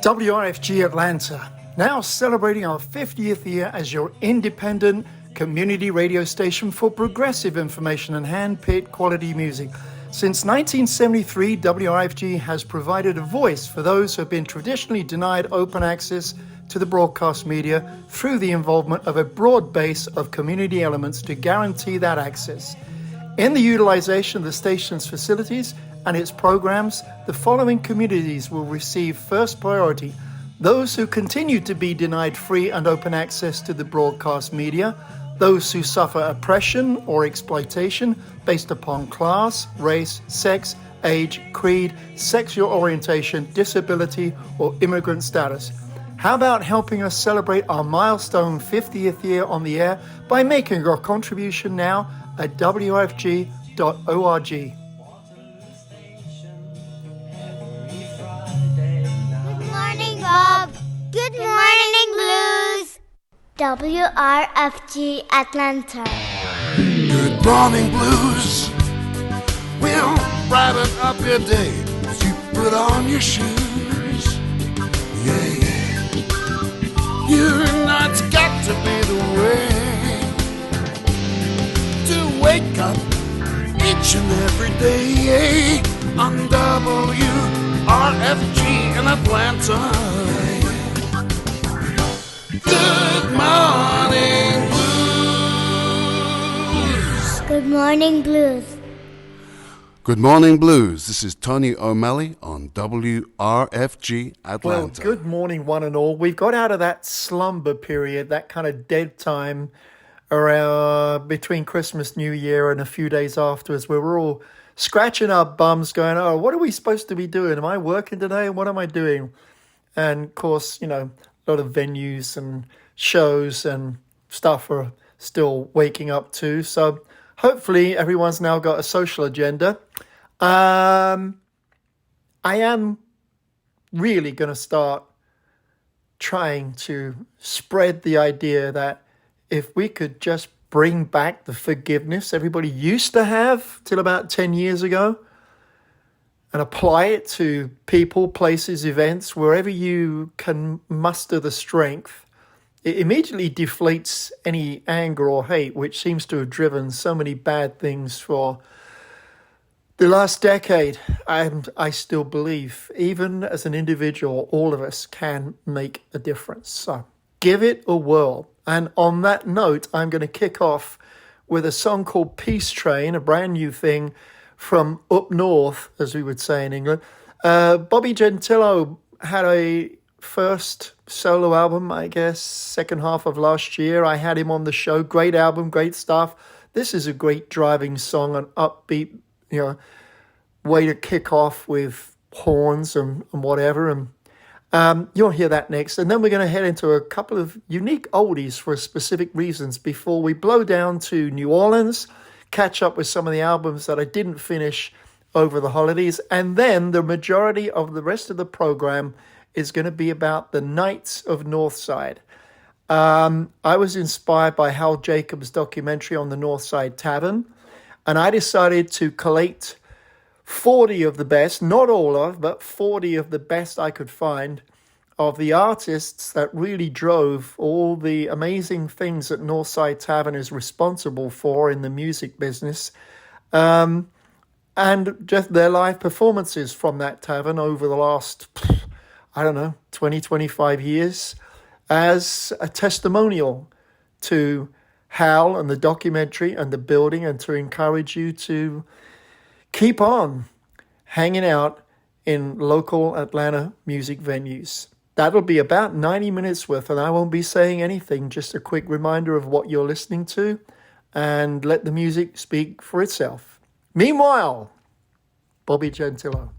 WRFG Atlanta, now celebrating our 50th year as your independent community radio station for progressive information and hand-picked quality music. Since 1973, WRFG has provided a voice for those who have been traditionally denied open access to the broadcast media through the involvement of a broad base of community elements to guarantee that access. In the utilization of the station's facilities and its programs, the following communities will receive first priority: those who continue to be denied free and open access to the broadcast media, those who suffer oppression or exploitation based upon class, race, sex, age, creed, sexual orientation, disability, or immigrant status. How about helping us celebrate our milestone 50th year on the air by making your contribution now at wrfg.org. Bob. Good morning, Blues. WRFG Atlanta. Good morning, Blues. We'll brighten up your day as you put on your shoes. Yeah, yeah. You know it's got to be the way to wake up each and every day on WRFG in Atlanta. Good morning, Blues. Good morning, Blues. Good morning, Blues. This is Tony O'Malley on WRFG Atlanta. Well, good morning, one and all. We've got out of that slumber period, that kind of dead time around between Christmas, New Year, and a few days afterwards, where we're all scratching our bums going, oh, what are we supposed to be doing? Am I working today? What am I doing? And, of course, you know, a lot of venues and shows and stuff are still waking up too. So hopefully everyone's now got a social agenda. I am really going to start trying to spread the idea that if we could just bring back the forgiveness everybody used to have till about 10 years ago and apply it to people, places, events, wherever you can muster the strength, it immediately deflates any anger or hate, which seems to have driven so many bad things for the last decade. And I still believe, even as an individual, all of us can make a difference. So give it a whirl. And on that note, I'm going to kick off with a song called Peace Train, a brand new thing from up north, as we would say in England. Bobby Gentillo had a first solo album, I guess, second half of last year. I had him on the show. Great album, great stuff. This is a great driving song, an upbeat, way to kick off with horns and whatever. And you'll hear that next. And then we're going to head into a couple of unique oldies for specific reasons before we blow down to New Orleans, catch up with some of the albums that I didn't finish over the holidays. And then the majority of the rest of the program is going to be about the Knights of Northside. I was inspired by Hal Jacobs' documentary on the Northside Tavern, and I decided to collate 40 of the best, not all of, but 40 of the best I could find of the artists that really drove all the amazing things that Northside Tavern is responsible for in the music business, and just their live performances from that tavern over the last, 20, 25 years as a testimonial to Hal and the documentary and the building, and to encourage you to keep on hanging out in local Atlanta music venues. That'll be about 90 minutes worth, and I won't be saying anything, just a quick reminder of what you're listening to, and let the music speak for itself. Meanwhile, Bobby Gentillo.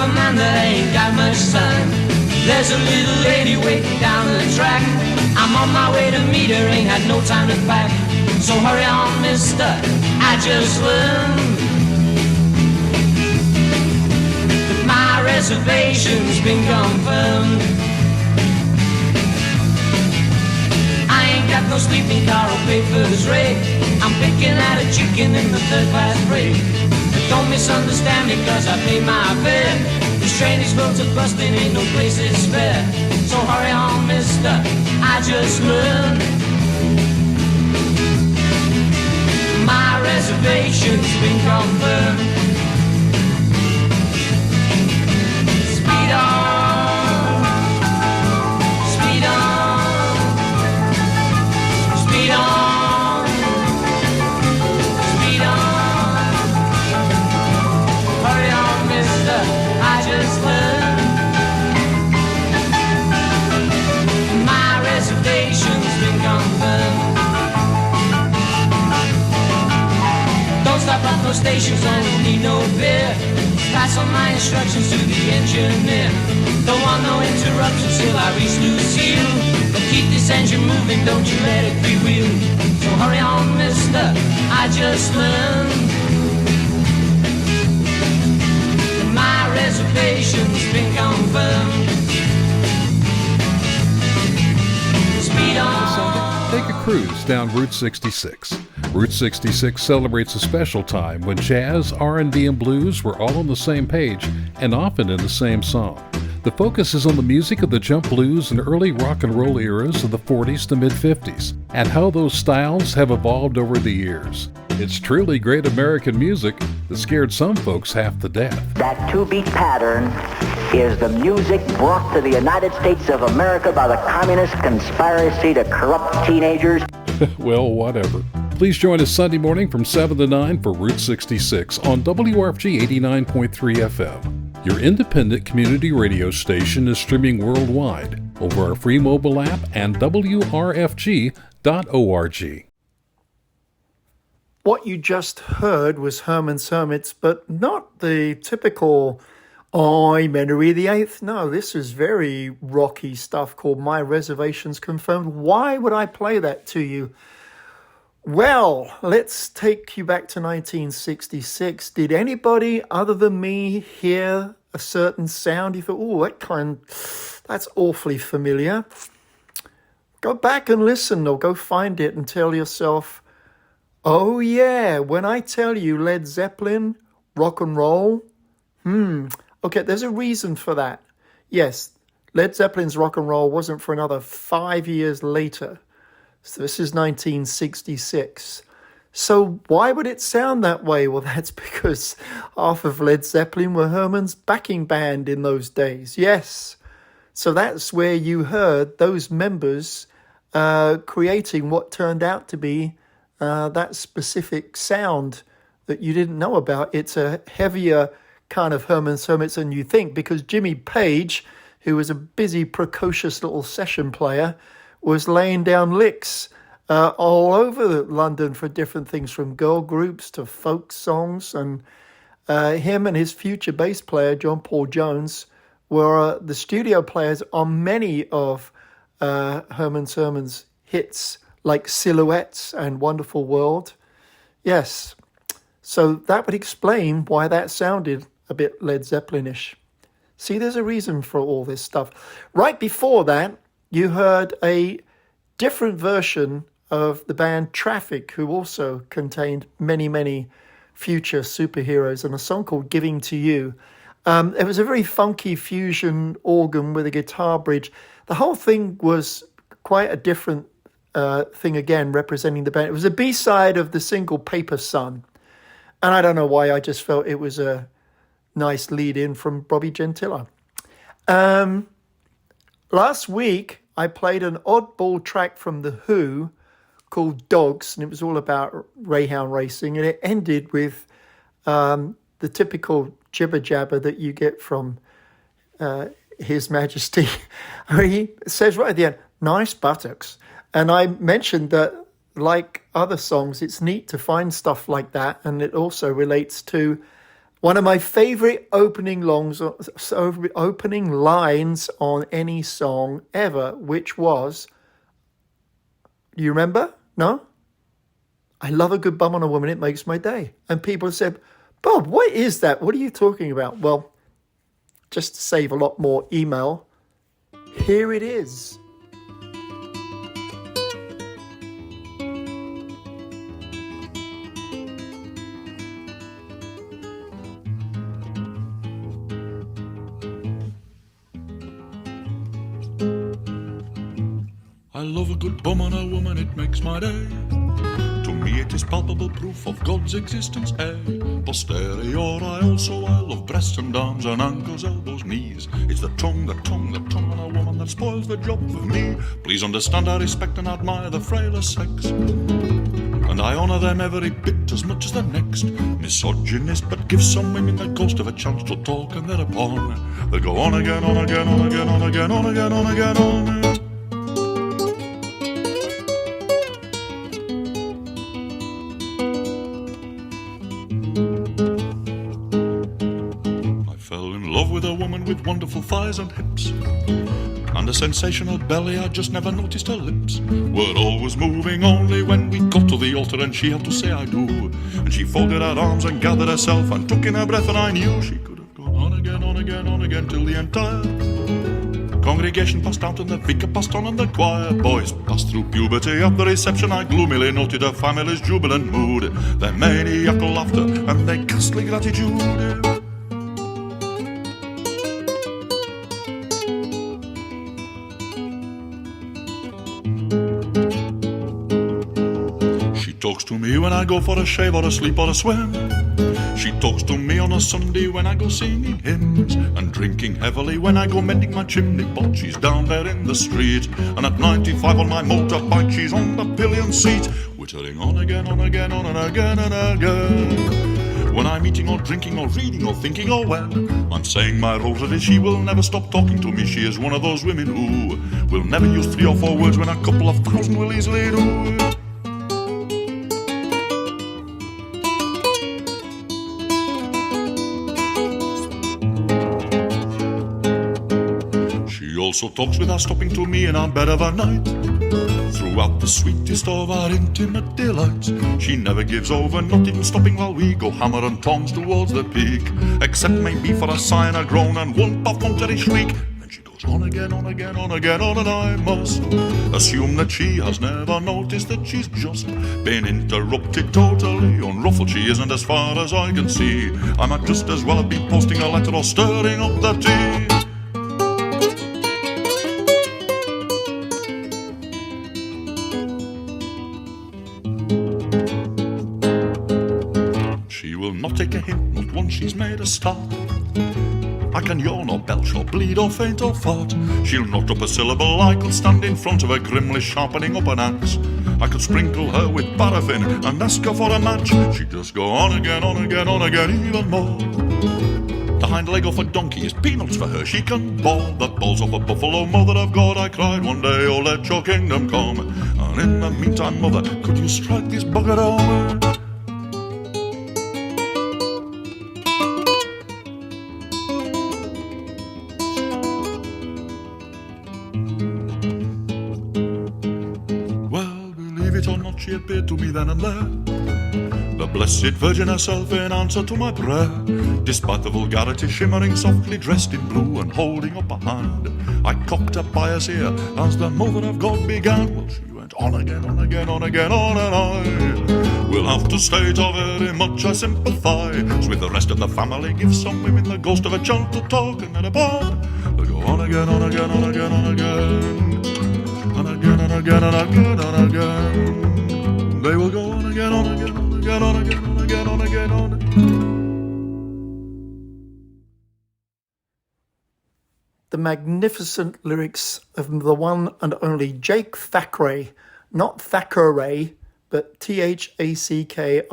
a man that ain't got much time. There's a little lady waiting down the track. I'm on my way to meet her, ain't had no time to pack. So hurry on, mister, I just learned that my reservation's been confirmed. I ain't got no sleeping car or papers rate. I'm picking at a chicken in the third class break. But don't misunderstand me, cause I pay my fare. This train is built to busting, ain't no place is spare. So hurry on, mister, I just learned my reservation's been confirmed. Speed on, speed on, speed on, speed on. Hurry on, mister, I just learned my reservation's been confirmed. Don't stop at no stations, I don't need no beer. Pass on my instructions to the engineer. Don't want no interruptions till I reach Lucille. But keep this engine moving, don't you let it freewheel. So hurry on, mister, I just learned my reservation's been confirmed. Speed on. Take a cruise down Route 66. Route 66 celebrates a special time when jazz, R&B, and blues were all on the same page and often in the same song. The focus is on the music of the jump blues and early rock and roll eras of the 40s to mid-50s and how those styles have evolved over the years. It's truly great American music that scared some folks half to death. That two-beat pattern is the music brought to the United States of America by the communist conspiracy to corrupt teenagers. Well, whatever. Please join us Sunday morning from 7 to 9 for Route 66 on WRFG 89.3 FM. Your independent community radio station is streaming worldwide over our free mobile app and WRFG.org. What you just heard was Herman's Hermits, but not the typical I'm Henry VIII. No, this is very rocky stuff called My Reservation's Confirmed. Why would I play that to you? Well, let's take you back to 1966. Did anybody other than me hear a certain sound? You thought, oh, that's awfully familiar. Go back and listen or go find it and tell yourself, oh yeah, when I tell you Led Zeppelin, rock and roll, okay, there's a reason for that. Yes, Led Zeppelin's rock and roll wasn't for another 5 years later. So this is 1966. So why would it sound that way? Well, that's because half of Led Zeppelin were Herman's backing band in those days. Yes. So that's where you heard those members creating what turned out to be that specific sound that you didn't know about. It's a heavier kind of Herman's Hermits than you think, because Jimmy Page, who was a busy, precocious little session player, was laying down licks all over London for different things, from girl groups to folk songs. And him and his future bass player, John Paul Jones, were the studio players on many of Herman's Hermits hits, like Silhouettes and Wonderful World. Yes, so that would explain why that sounded a bit Led Zeppelin-ish. See, there's a reason for all this stuff. Right before that, you heard a different version of the band Traffic, who also contained many, many future superheroes, and a song called Giving to You. It was a very funky fusion organ with a guitar bridge. The whole thing was quite a different thing again, representing the band. It was a B-side of the single Paper Sun. And I don't know why, I just felt it was a nice lead-in from Bobby Gentilo. Last week, I played an oddball track from The Who called Dogs, and it was all about greyhound racing, and it ended with the typical jibber-jabber that you get from His Majesty. He says right at the end, nice buttocks. And I mentioned that, like other songs, it's neat to find stuff like that, and it also relates to One of my favorite opening lines on any song ever, which was, do you remember? No? I love a good bum on a woman, it makes my day. And people said, Bob, what is that? What are you talking about? Well, just to save a lot more email, here it is. I love a good bum on a woman, it makes my day. To me it is palpable proof of God's existence, posterior I love breasts and arms and ankles, elbows, knees. It's the tongue on a woman that spoils the job for me. Please understand I respect and admire the frailer sex, and I honour them every bit as much as the next. Misogynist, but give some women the ghost of a chance to talk, and thereupon they'll go on again, on again, on again, on again, on again, on again, on it. With a woman with wonderful thighs and hips and a sensational belly, I just never noticed her lips were always moving only when we got to the altar and she had to say I do. And she folded her arms and gathered herself and took in her breath, and I knew she could have gone on again, on again, on again till the entire congregation passed out and the vicar passed on and the choir boys passed through puberty. At the reception I gloomily noted her family's jubilant mood, their maniacal laughter and their ghastly gratitude. Talks to me when I go for a shave or a sleep or a swim. She talks to me on a Sunday when I go singing hymns and drinking heavily when I go mending my chimney pot. She's down there in the street, and at 95 on my motorbike she's on the pillion seat, wittering on again, on again, on and again and again. When I'm eating or drinking or reading or thinking, oh well, I'm saying my rosary, she will never stop talking to me. She is one of those women who will never use 3 or 4 words when a couple of thousand will easily do. Also talks without stopping to me in our bed of a night, throughout the sweetest of our intimate delights. She never gives over, not even stopping while we go hammer and tongs towards the peak, except maybe for a sigh and a groan and one perfunctory shriek. Then she goes on again, on again, on again, on, and I must assume that she has never noticed that she's just been interrupted totally. Unruffled she isn't as far as I can see. I might just as well have been posting a letter or stirring up the tea. Not take a hint, not once she's made a start. I can yawn or belch or bleed or faint or fart. She'll not drop a syllable. I could stand in front of her grimly sharpening up an axe. I could sprinkle her with paraffin and ask her for a match. She'd just go on again, on again, on again, even more. The hind leg of a donkey is peanuts for her. She can bawl the balls of a buffalo. Mother of God, I cried one day, oh let your kingdom come. And in the meantime, mother, could you strike this bugger over? She appeared to me then and there, the Blessed Virgin herself in answer to my prayer. Despite the vulgarity, shimmering softly dressed in blue and holding up a hand, I cocked a pious ear as the Mother of God began. Well, she went on again, on again, on again, on, and I will have to state how very much I sympathize with the rest of the family. Give some women the ghost of a chance to talk, and then upon they'll go on again, on again, on again, on again, and again, and again, and again, and again. They will go on again, on again, on again, on again, on again, on again, on again. The magnificent lyrics of the one and only Jake Thackray, not Thackeray, but Thackeray,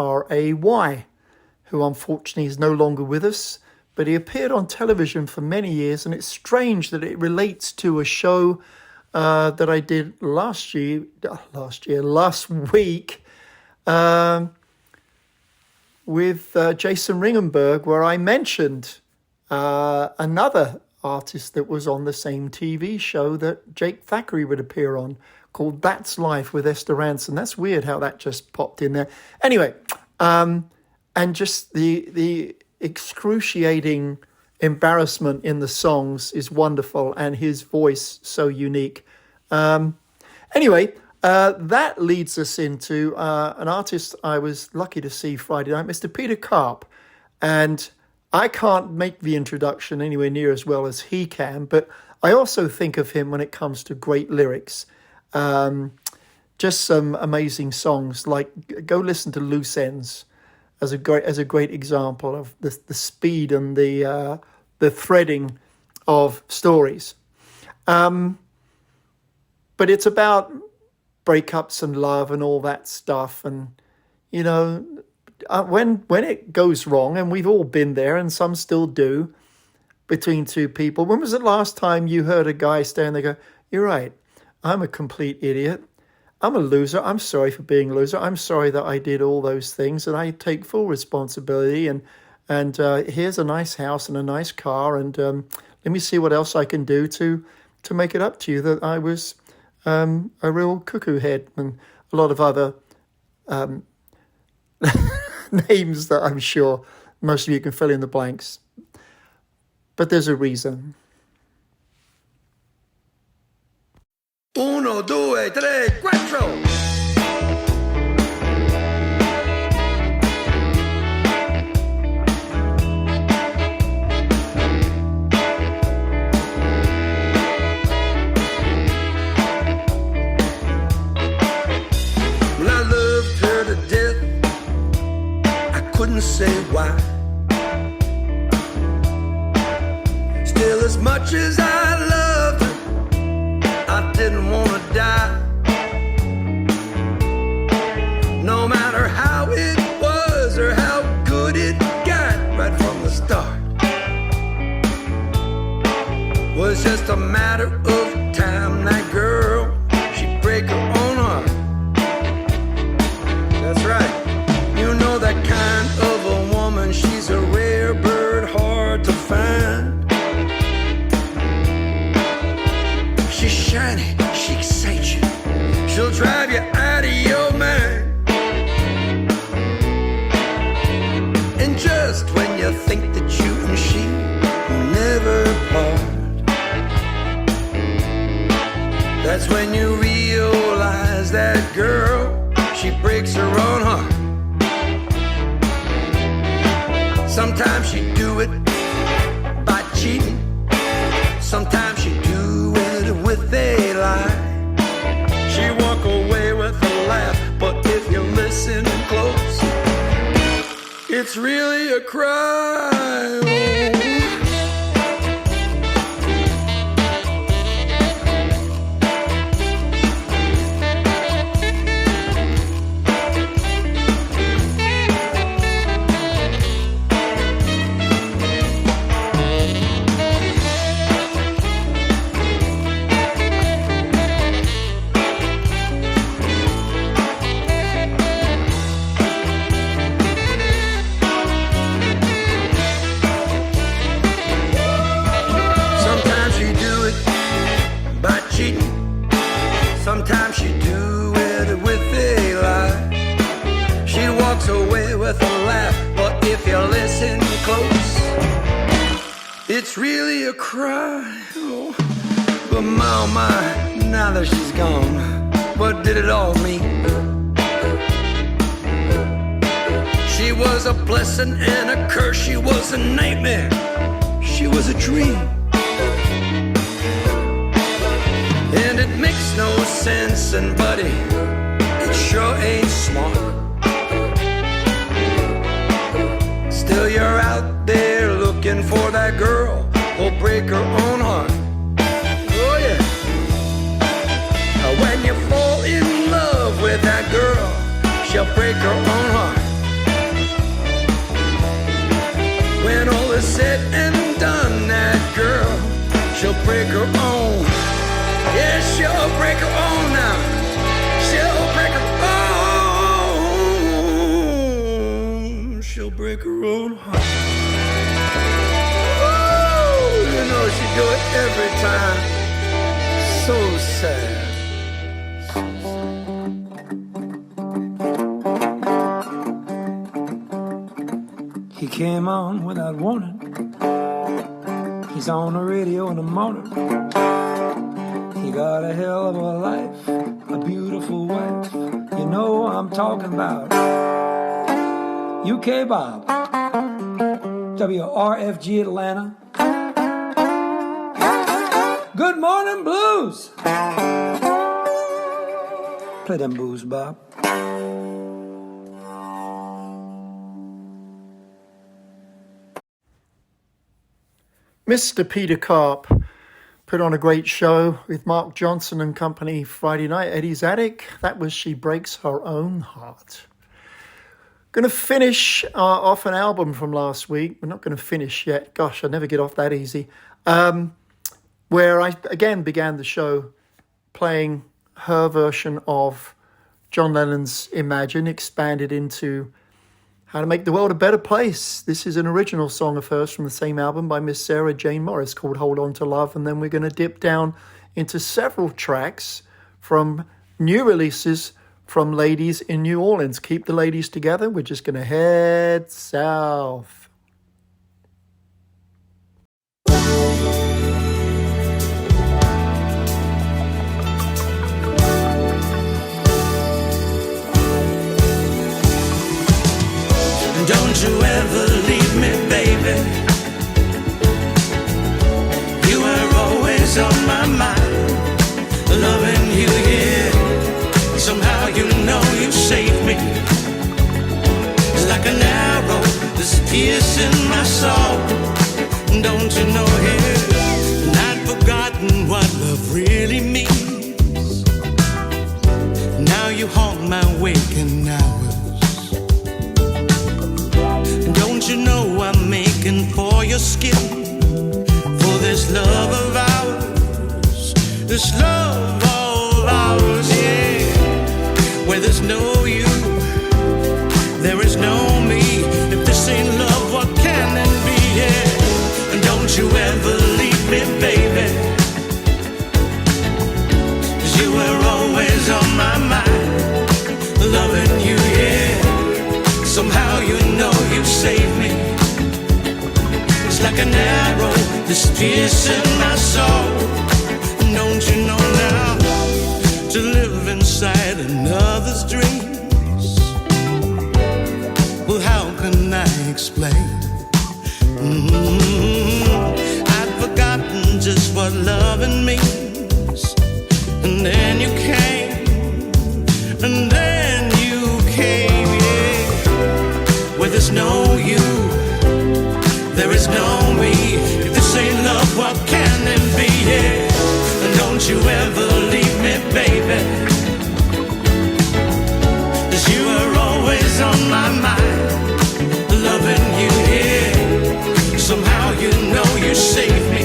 who unfortunately is no longer with us, but he appeared on television for many years, and it's strange that it relates to a show that I did last week, with Jason Ringenberg, where I mentioned another artist that was on the same TV show that Jake Thackeray would appear on, called That's Life with Esther Ranson. That's weird how that just popped in there. Anyway, and just the excruciating embarrassment in the songs is wonderful, and his voice so unique. Anyway, that leads us into an artist I was lucky to see Friday night, Mr. Peter KARP. And I can't make the introduction anywhere near as well as he can, but I also think of him when it comes to great lyrics. Just some amazing songs, like go listen to Loose Ends as a great example of the speed and the threading of stories. But it's about breakups and love and all that stuff, and you know, when it goes wrong, and we've all been there, and some still do, between two people. When was the last time you heard a guy stand there go, "You're right, I'm a complete idiot. I'm a loser. I'm sorry for being a loser. I'm sorry that I did all those things, and I take full responsibility. And here's a nice house and a nice car, and let me see what else I can do to make it up to you that I was a real cuckoo head," and a lot of other names that I'm sure most of you can fill in the blanks. But there's a reason. 1, 2, 3, 4. Couldn't say why. Still, as much as I loved her, I didn't want to die. No matter how it was or how good it got, right from the start, was just a matter of time. That girl, she'd break her own heart. That's right. You know that kind of a woman, she's a rare bird, hard to find. She's shiny, she excites you, she'll drive you out of your mind. And just when you think that you and she will never part, that's when you realize that girl, she breaks her own heart. Sometimes you do it by cheating. Sometimes you do it with a lie. She walk away with a laugh, but if you listen close, it's really a cry. Sometimes she do it with a lie. She walks away with a laugh, but if you listen close, it's really a cry. Oh, but my, oh my, now that she's gone, what did it all mean? She was a blessing and a curse. She was a nightmare. She was a dream. And it makes no sense, and buddy, it sure ain't smart. Still you're out there looking for that girl who'll break her own heart. Oh yeah. When you fall in love with that girl, she'll break her own heart. When all is said and done, that girl, she'll break her own. Yeah, she'll break her own now. She'll break her own. She'll her own heart. Woo! You know she do it every time. So sad. He came on without warning. He's on the radio in the morning. He got a hell of a life, a beautiful wife. You know I'm talking about UK Bob, WRFG Atlanta. Good morning, blues. Play them blues, Bob. Mr. Peter KARP put on a great show with Mark Johnson and company Friday night, Eddie's Attic. That was She Breaks Her Own Heart. Going to finish off an album from last week. We're not going to finish yet. Gosh, I never get off that easy. Where I again began the show playing her version of John Lennon's Imagine, expanded into How to Make the World a Better Place. This is an original song of hers from the same album by Miss Sarah Jane Morris called Hold On to Love. And then we're going to dip down into several tracks from new releases from ladies in New Orleans. Keep the ladies together. We're just going to head south. Don't you ever leave me, baby. You were always on my mind, loving you, yeah. Somehow you know you saved me. It's like an arrow that's piercing my soul. Don't you know, yeah, not forgotten what love really means. Now you haunt my waking hours. Don't you know I'm making for your skin, for this love of ours, this love of ours, yeah. Where there's no you, there is no me. If this ain't love, what can it be, yeah. And don't you ever leave me, baby, 'cause you were always on my mind, loving you, yeah. Somehow you know you saved me. It's like an arrow that's piercing my soul. Don't you know now, to live inside another's dreams, well, how can I explain? I'd forgotten just what loving means. And then you came, and then you came, yeah. Where there's no you, there is no me. If this ain't love, what can it be, yeah. And don't you ever leave me, baby, 'cause you are always on my mind, loving you, yeah. Somehow you know you saved me.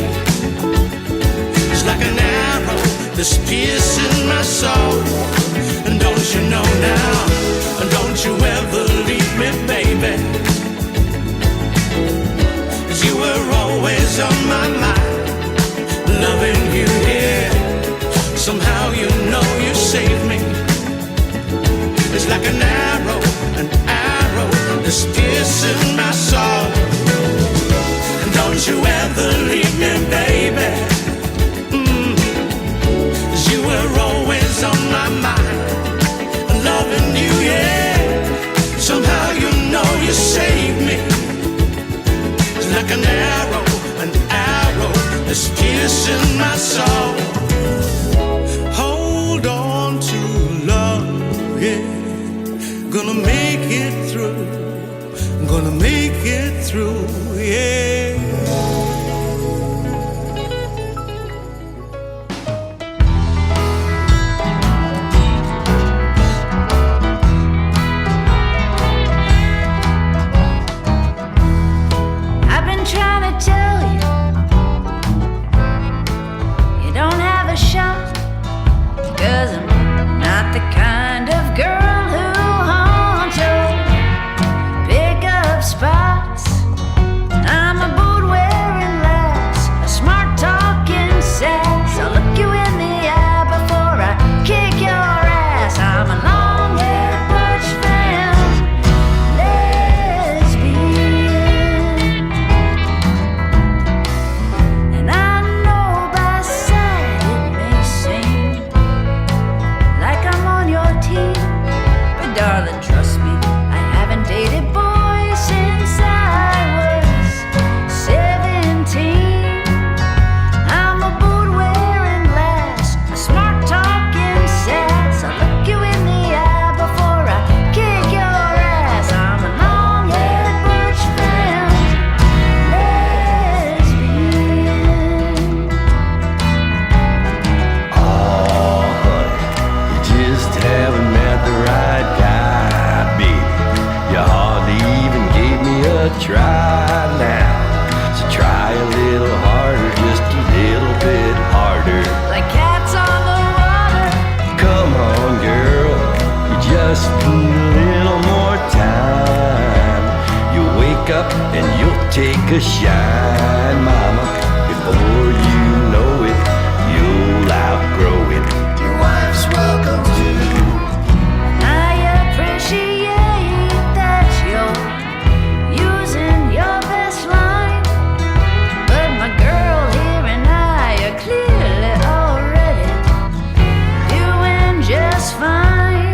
It's like an arrow that's piercing my soul. And don't you know now, and don't you ever leave me, baby, 'cause you were always on my mind, loving you, yeah. Somehow you know you saved me. It's like an arrow that's piercing my soul. And don't you ever leave me, baby, 'cause you were always on my mind, loving you, yeah. Somehow you know you saved me. It's like an arrow that's piercing my soul. Hold on to love, yeah. Gonna make it through, gonna make it through, yeah. I've been trying to tell you, you and you'll take a shine, mama. Before you know it, you'll outgrow it. Your wife's welcome too. I appreciate that you're using your best line, but my girl here and I are clearly already doing just fine.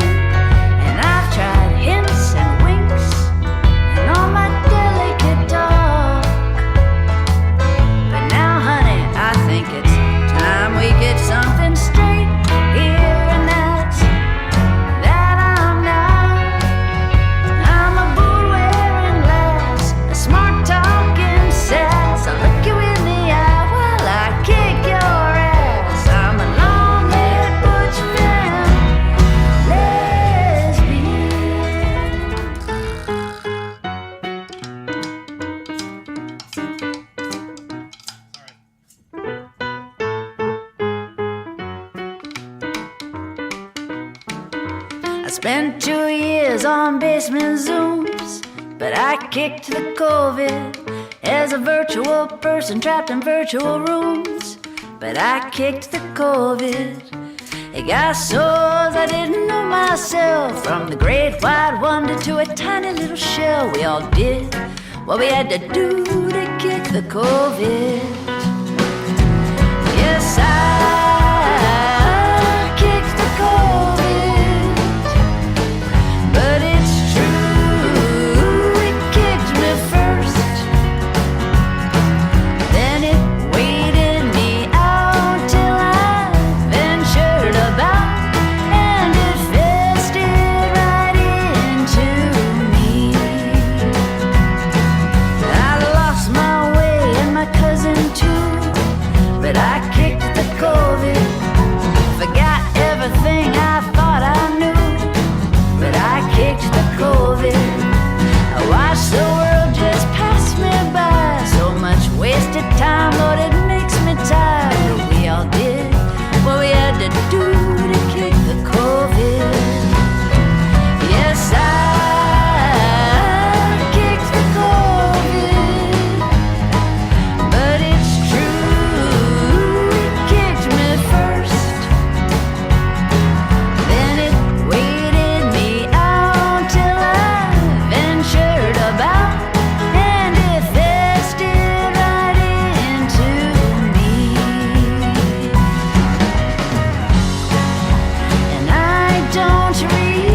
And I've tried hints and winks and all my delicate talk, but now, honey, I think it's time we get something straight here, and that's that I'm not. I'm a boot-wearing lass, a smart-talking sass. I'll look you in the eye while I kick your ass. I'm a long-haired butch femme, I spent 2 years on basement Zooms, but I kicked the COVID as a virtual person trapped in virtual rooms. But I kicked the COVID. It got sores I didn't know myself, from the great wide wonder to a tiny little shell. We all did what we had to do to kick the COVID. Yes, I kicked the COVID, but it's true, it kicked me first. Then it waited me out till I ventured about, and it festered right into me. I lost my way and my cousin too, but I kicked the COVID. Forgot everything I thought I knew, but I kicked the COVID. I watched the world just pass me by. So much wasted time, Lord, it makes me tired. But we all did what we had to do to kick the COVID. Yes, I kicked the COVID, but it's true, it kicked me first. Then it waited me out till I ventured about, and it festered right into me. And I don't regret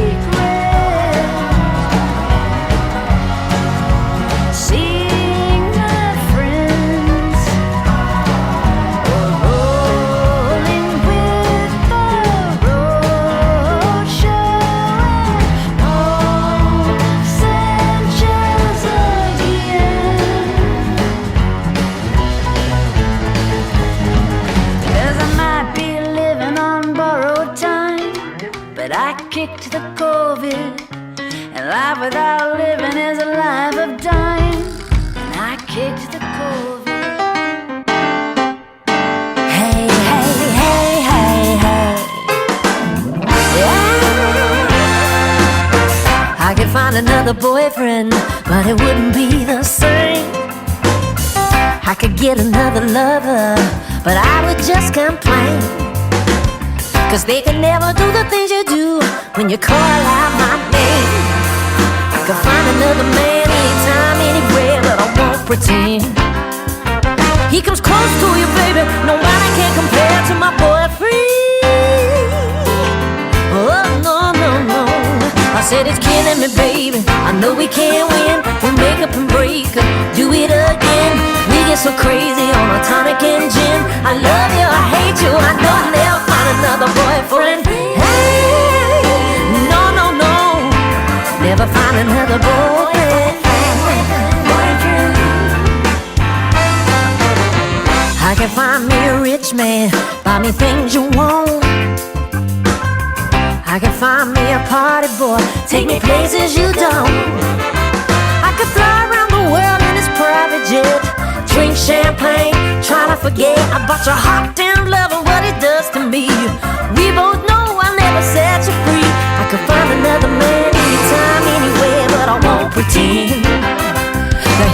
seeing my friends rolling with the road show and all Sanchez again. 'Cause I might be living on borrowed time, but I kicked the COVID. And life without living is a life of dying. And I kicked the COVID. Hey, hey, hey, hey, hey. Yeah. I could find another boyfriend, but it wouldn't be the same. I could get another lover, but I would just complain. 'Cause they can never do the things you do when you call out my name. I could find another man anytime, anywhere, but I won't pretend. He comes close to you, baby, nobody can compare to my boyfriend. Oh, no, no, no. I said it's killing me, baby. I know we can't win. We make up and break up, do it again. We get so crazy on a tonic and gin. I love you, I hate you, I know I'll never find another boyfriend. Hey, no, no, no, never find another boyfriend. I can find me a rich man, buy me things you want. I can find me a party boy, take me places you don't. I could fly around the world in his private jet, drink champagne, try to forget about your hot damn love and what it does to me. We both know I'll never set you free. I could find another man anytime, anywhere, but I won't pretend that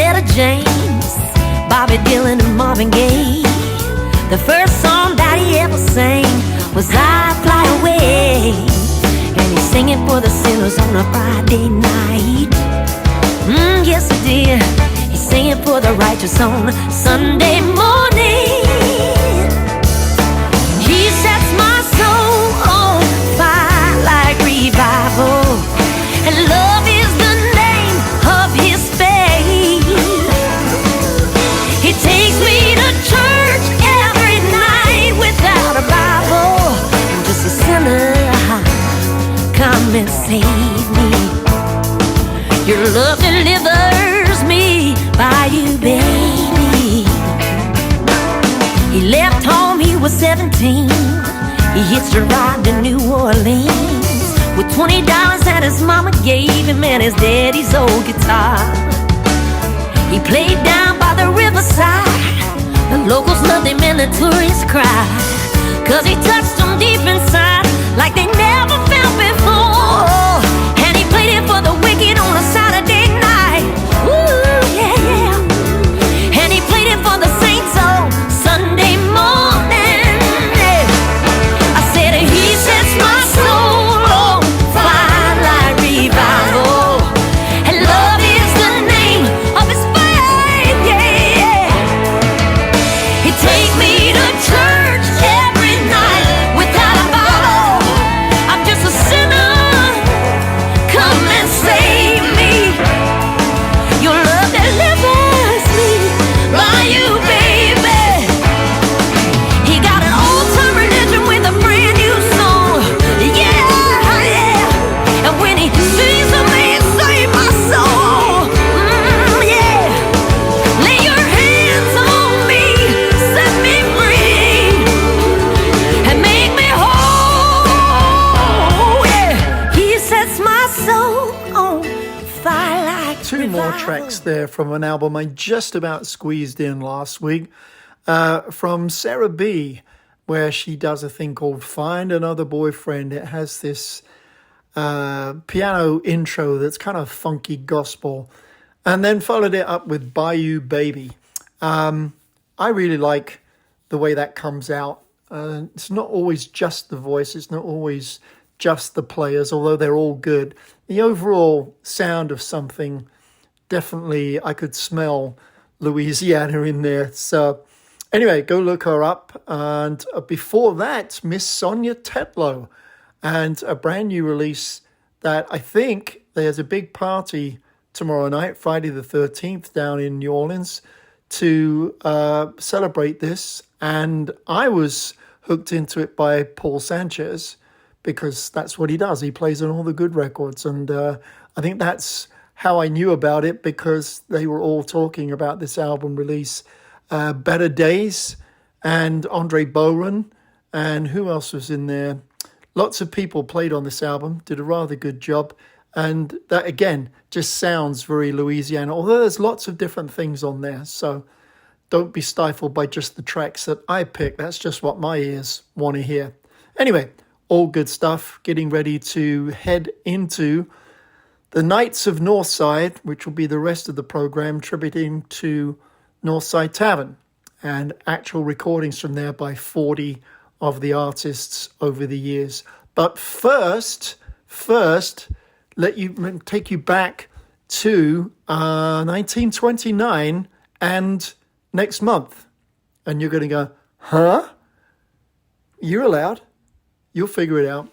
Etta James, Bobby Dylan and Marvin Gaye. The first song that he ever sang was I Fly Away. And he sang it for the sinners on a Friday night. Yes, he did. He sang it for the righteous on Sunday morning. He sets my soul on fire like revival. And love is the name of his faith. He takes me to church every night without a Bible. I'm just a sinner, come and save me. Your love delivers me by you, baby. He left home, he was 17. He hitched a ride to New Orleans with $20 that his mama gave him and his daddy's old guitar. He played down by the riverside. The locals loved him and the tourists cried, 'cause he touched them deep inside like they never felt before. And he played it for the wicked on a Saturday night. Ooh, yeah, yeah. And he played it for the saints on Sunday morning. Yeah. I said he sets my soul on fire like revival. And love is the name of his faith, yeah, yeah. He take me to church every night without a Bible. I'm just a sinner, come and save me. Your love delivers me by you, baby. He got an old-time religion with a brand new song. Yeah, yeah. And when he sings to me, save my soul. Yeah. Lay your hands on me, set me free, and make me whole. Yeah. He sets my soul on fire like Two more revival. tracks there from an album I just about squeezed in last week from SERABEE, where she does a thing called Find Another Boyfriend. It has this piano intro that's kind of funky gospel, and then followed it up with Bayou Baby. I really like the way that comes out. It's not always just the voice, it's not always just the players, although they're all good. The overall sound of something, definitely I could smell Louisiana in there. So anyway, go look her up. And before that, Miss Sonia TETLOW, and a brand new release that I think there's a big party tomorrow night, Friday the 13th, down in New Orleans to celebrate this. And I was hooked into it by Paul Sanchez, because that's what he does. He plays on all the good records. And I think that's how I knew about it, because they were all talking about this album release. Better Days and Andre Boren, and who else was in there? Lots of people played on this album, did a rather good job. And that, again, just sounds very Louisiana, although there's lots of different things on there. So don't be stifled by just the tracks that I pick. That's just what my ears want to hear. Anyway, all good stuff. Getting ready to head into the Nights of Northside, which will be the rest of the program, tributing to Northside Tavern, and actual recordings from there by 40 of the artists over the years. But first, let you take you back to 1929 and next month. And you're going to go, huh? You're allowed. You'll figure it out.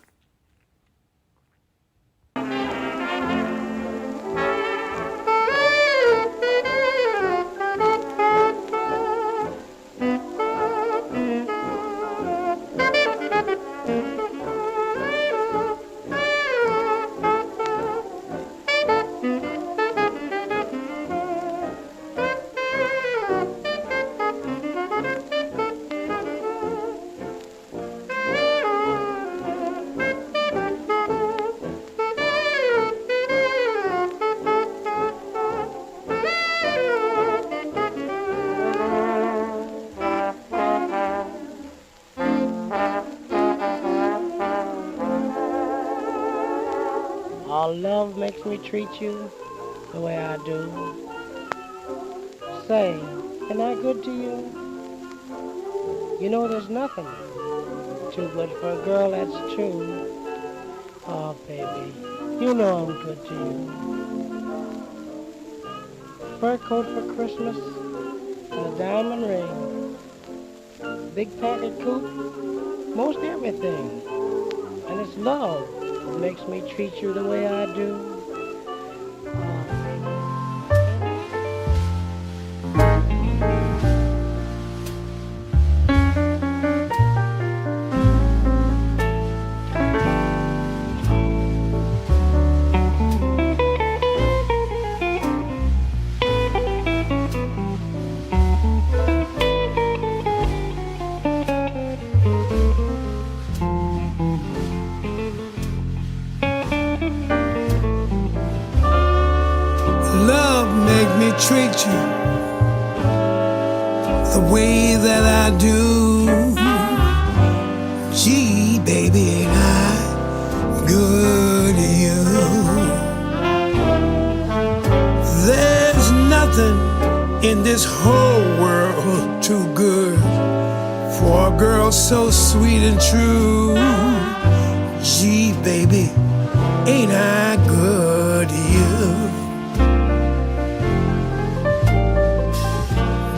All love makes me treat you the way I do. say, am I good to you? You know there's nothing too good for a girl that's true. Oh, baby, you know I'm good to you. Fur coat for Christmas and a diamond ring. Big packet coupe, most everything. And it's love that makes me treat you the way I do. Treat you the way that I do. Gee, baby, ain't I good to you? There's nothing in this whole world too good for a girl so sweet and true. Gee, baby, ain't I good to you?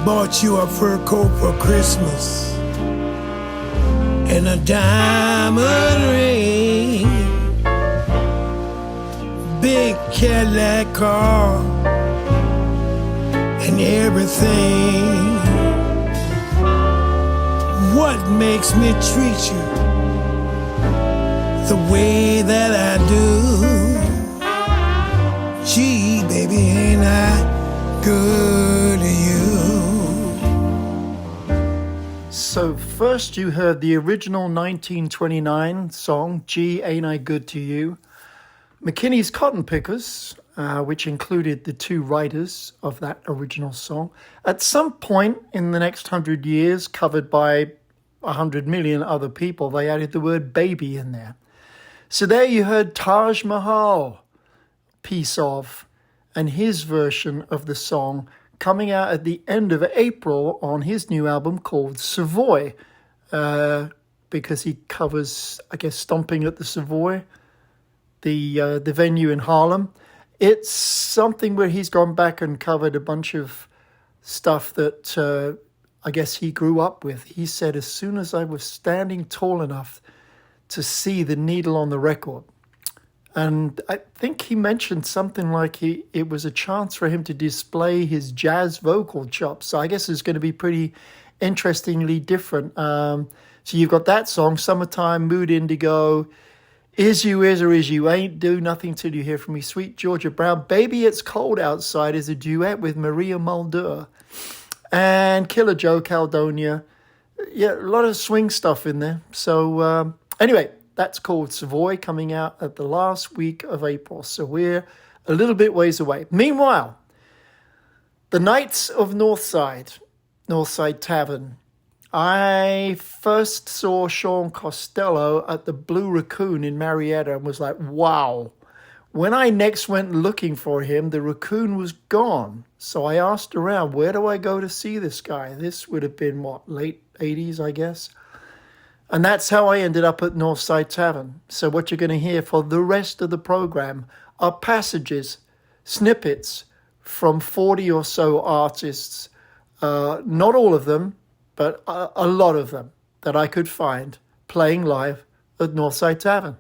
Bought you a fur coat for Christmas and a diamond ring. Big Cadillac car and everything. What makes me treat you the way that I do? Gee, baby, ain't I good to you? So first you heard the original 1929 song, Gee, Ain't I Good to You? McKinney's Cotton Pickers, which included the two writers of that original song, at some point in the next 100 years, covered by 100 million other people, they added the word baby in there. So there you heard Taj Mahal, Piece Of, and his version of the song coming out at the end of April on his new album called Savoy, because he covers, I guess, Stomping at the Savoy, the venue in Harlem. It's something where he's gone back and covered a bunch of stuff that I guess he grew up with. He said, as soon as I was standing tall enough to see the needle on the record, and I think he mentioned something like it was a chance for him to display his jazz vocal chops. So I guess it's going to be pretty interestingly different. So you've got that song, Summertime, Mood Indigo, Is You Is or Is You Ain't, Do Nothing Till You Hear From Me, Sweet Georgia Brown, Baby It's Cold Outside is a duet with Maria Mulder, and Killer Joe Caldonia. Yeah, a lot of swing stuff in there. So anyway, that's called Savoy, coming out at the last week of April. So we're a little bit ways away. Meanwhile, the Knights of Northside Tavern. I first saw Sean Costello at the Blue Raccoon in Marietta and was like, wow. When I next went looking for him, the Raccoon was gone. So I asked around, where do I go to see this guy? This would have been, late 80s, I guess. And that's how I ended up at Northside Tavern. So what you're going to hear for the rest of the program are passages, snippets from 40 or so artists. Not all of them, but a lot of them that I could find playing live at Northside Tavern.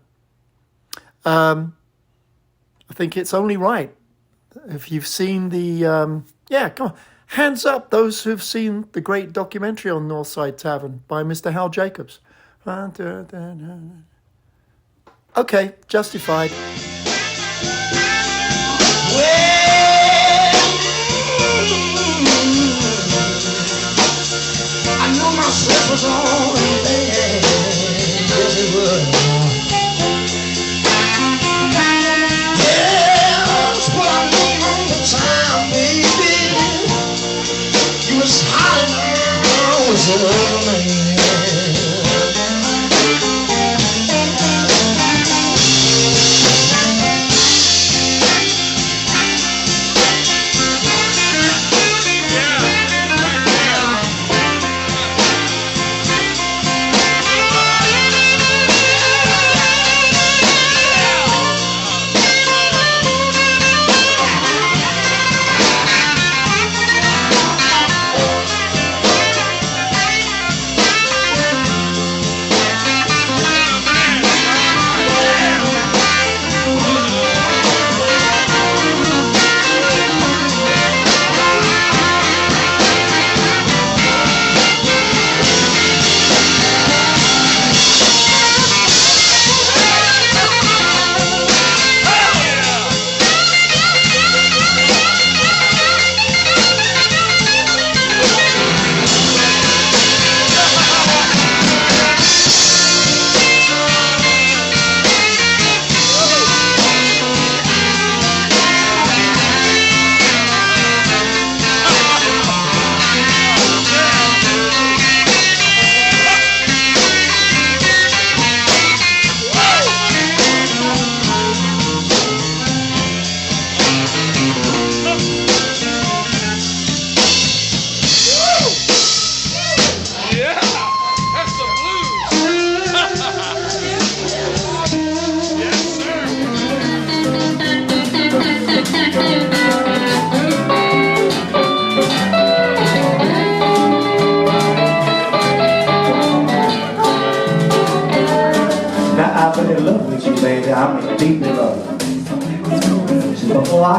I think it's only right. If you've seen the... come on. Hands up those who've seen the great documentary on Northside Tavern by Mr. Hal Jacobs. Okay, justified. I knew my slip was on there. Yes, it was. Yeah, that's what I mean all the time, baby. You was hot and I was in love, man. Yeah.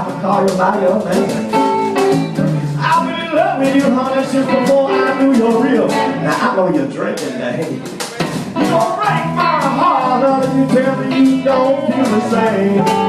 to call you by your name. I've been in love with you, honey, since before I knew your real. Now I know you're drinking, name. You gon' break my heart, honey, you tell me you don't feel the same.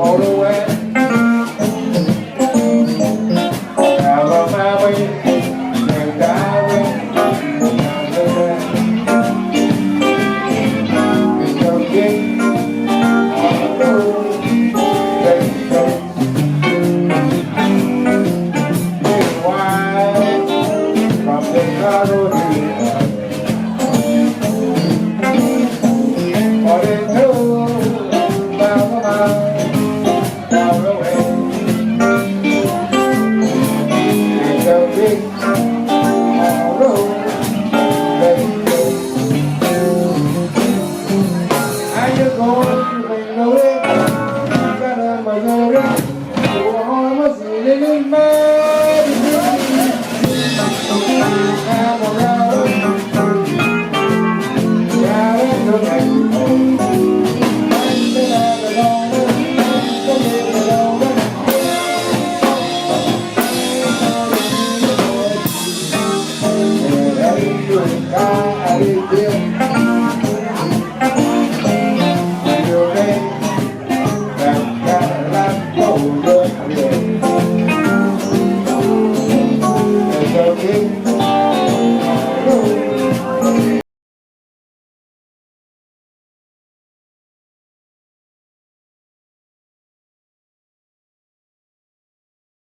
Motor